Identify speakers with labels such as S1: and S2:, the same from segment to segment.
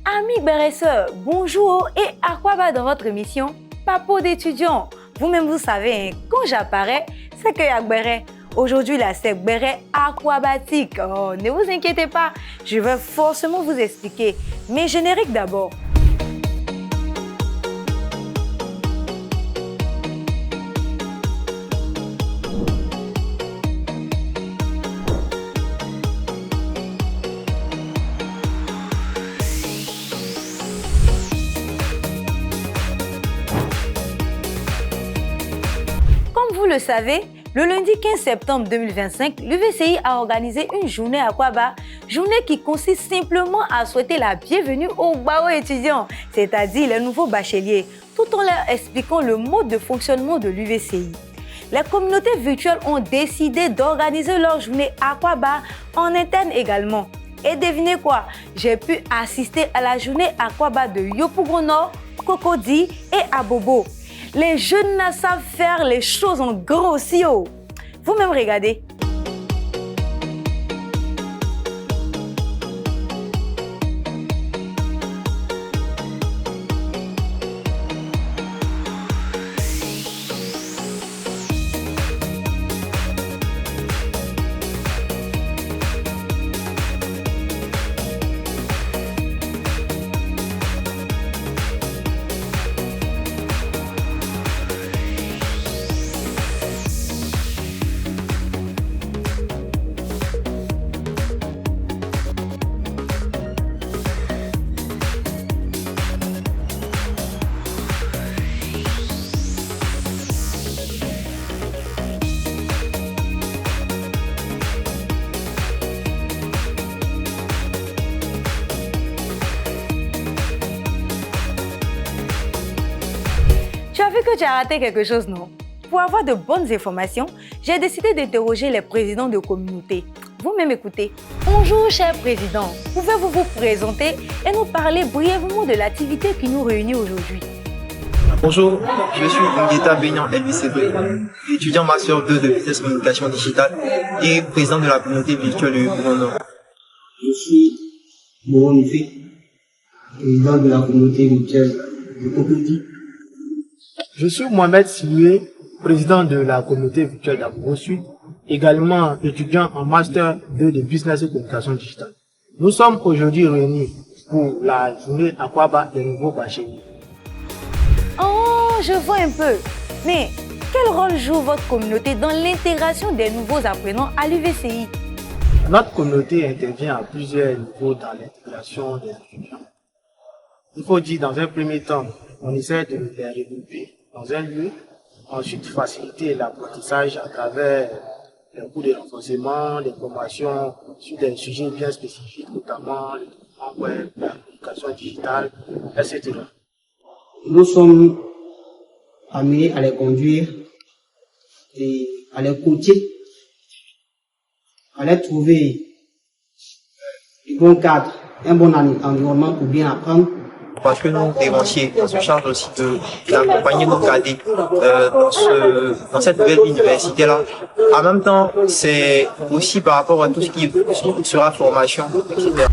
S1: Amis BRSE, bonjour et à quoi va dans votre émission Papo d'étudiants. Vous-même vous savez, quand j'apparais, c'est que Yagbere. Aujourd'hui, là, c'est Beret aquabatique. Oh, ne vous inquiétez pas, je vais forcément vous expliquer. Mais générique d'abord. Comme vous le savez, le lundi 15 septembre 2025, l'UVCI a organisé une journée Aquaba, journée qui consiste simplement à souhaiter la bienvenue aux Bao étudiants, c'est-à-dire les nouveaux bacheliers, tout en leur expliquant le mode de fonctionnement de l'UVCI. Les communautés virtuelles ont décidé d'organiser leur journée Aquaba en interne également. Et devinez quoi? J'ai pu assister à la journée Aquaba de Yopougon Nord, Cocody et Abobo. Les jeunes savent faire les choses en gros aussi. Vous-même regardez. Tu as vu que tu as raté quelque chose, non? Pour avoir de bonnes informations, j'ai décidé d'interroger les présidents de communauté. Vous-même écoutez. Bonjour, cher président. Pouvez-vous vous présenter et nous parler brièvement de l'activité qui nous réunit aujourd'hui?
S2: Bonjour, je suis Ngeta Beignan LVCB, étudiant master 2 de business communication digitale et président de la communauté virtuelle du Grand Nord.
S3: Je suis Moron Ifé, président de la communauté virtuelle de Cocody.
S4: Je suis Mohamed Siloué, président de la communauté virtuelle d'Abobo Sud, également étudiant en master 2 de business et communication digitale. Nous sommes aujourd'hui réunis pour la journée Aquaba des nouveaux bacheliers.
S1: Oh, je vois un peu. Mais quel rôle joue votre communauté dans l'intégration des nouveaux apprenants à l'UVCI?
S4: Notre communauté intervient à plusieurs niveaux dans l'intégration des étudiants. Il faut dire dans un premier temps, on essaie de les regrouper dans un lieu, ensuite faciliter l'apprentissage à travers les cours de renforcement, les formations sur des sujets bien spécifiques, notamment le développement web, la communication digitale, etc.
S3: Nous sommes amenés à les conduire et à les coacher, à les trouver un bon cadre, un bon environnement pour bien apprendre.
S2: Parce que nous, les rentiers, on se charge aussi d'accompagner nos cadets dans cette nouvelle université-là. En même temps, c'est aussi par rapport à tout ce qui sera formation, etc.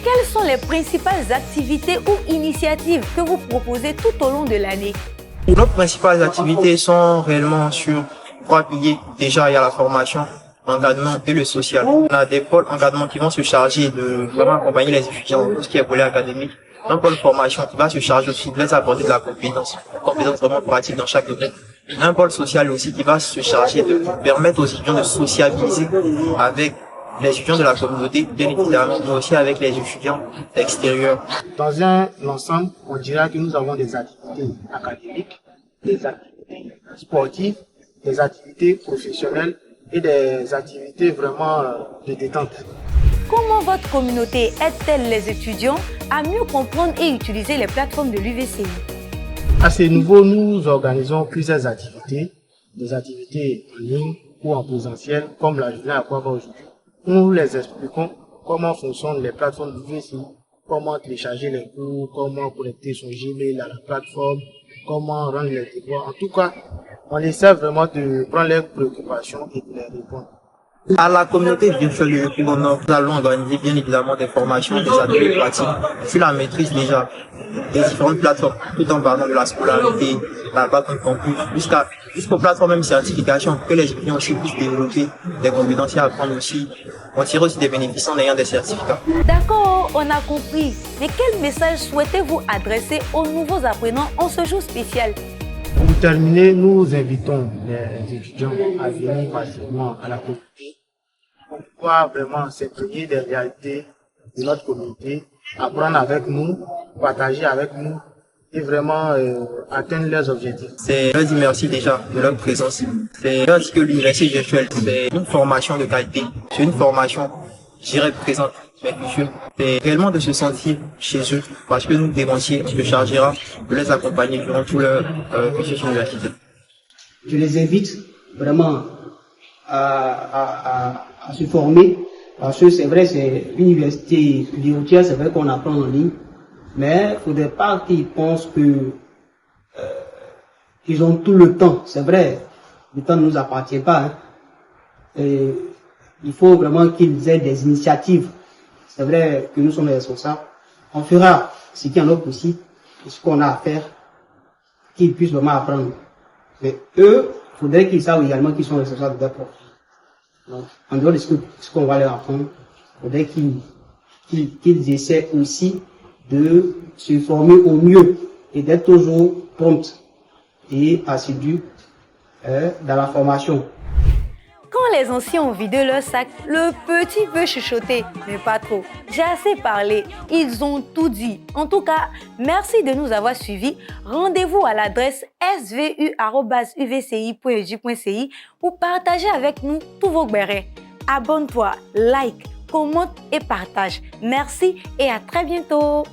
S1: Quelles sont les principales activités ou initiatives que vous proposez tout au long de l'année?
S2: Nos principales activités sont réellement sur 3 piliers. Déjà, il y a la formation, l'encadrement et le social. On a des pôles encadrement qui vont se charger de vraiment accompagner les étudiants dans tout ce qui est volet académique. Un pôle formation qui va se charger aussi de les apporter de la compétence vraiment pratique dans chaque domaine. Un pôle social aussi qui va se charger de permettre aux étudiants de sociabiliser avec les étudiants de la communauté, bien évidemment, mais aussi avec les étudiants extérieurs.
S4: Dans un ensemble, on dira que nous avons des activités académiques, des activités sportives, des activités professionnelles et des activités vraiment de détente.
S1: Comment votre communauté aide-t-elle les étudiants à mieux comprendre et utiliser les plateformes de l'UVCI?
S4: À ce niveau, nous organisons plusieurs activités, des activités en ligne ou en présentiel, comme la journée Aquaba aujourd'hui. Nous les expliquons comment fonctionnent les plateformes de l'UVCI, comment télécharger les cours, comment connecter son Gmail à la plateforme, comment rendre les devoirs. En tout cas, on essaie vraiment de prendre leurs préoccupations et de les répondre.
S2: À la communauté virtuelle de Yopougon Nord, nous allons organiser bien évidemment des formations, des ateliers pratiques sur la maîtrise déjà des différentes plateformes, tout en parlant de la scolarité, la bac en campus, jusqu'aux plateformes même certification, que les étudiants aussi puissent développer des compétences et apprendre aussi, en tirer aussi des bénéfices en ayant des certificats.
S1: D'accord, on a compris. Mais quel message souhaitez-vous adresser aux nouveaux apprenants en ce jour spécial?
S4: Pour terminer, nous invitons les étudiants à venir facilement à la communauté pour pouvoir vraiment s'imprégner des réalités de notre communauté, apprendre avec nous, partager avec nous et vraiment atteindre leurs objectifs.
S2: C'est leur dire merci déjà de leur présence. C'est leur dire que l'université virtuelle, c'est une formation de qualité. C'est une formation, je dirais, présente, mais future. C'est réellement de se sentir chez eux parce que nous, dévanciers, on se chargera de les accompagner durant tout leur cursus universitaire.
S3: Je les invite vraiment à se former parce que c'est vrai, c'est l'université lyothière, c'est vrai qu'on apprend en ligne, mais il ne faudrait pas qu'ils pensent que qu'ils ont tout le temps. C'est vrai, le temps ne nous appartient pas. Hein. Et il faut vraiment qu'ils aient des initiatives. C'est vrai que nous sommes les responsables. On fera ce qui en est possible, ce qu'on a à faire, qu'ils puissent vraiment apprendre. Mais eux, il faudrait qu'ils savent également qu'ils sont responsables de leur profit. Donc, en dehors de ce qu'on va leur apprendre, il faudrait qu'ils essaient aussi de se former au mieux et d'être toujours promptes et assidus dans la formation.
S1: Quand les anciens ont vidé leur sac, le petit peut chuchoter, mais pas trop. J'ai assez parlé, ils ont tout dit. En tout cas, merci de nous avoir suivis. Rendez-vous à l'adresse svu@uvci.edu.ci pour partager avec nous tous vos bérets. Abonne-toi, like, commente et partage. Merci et à très bientôt.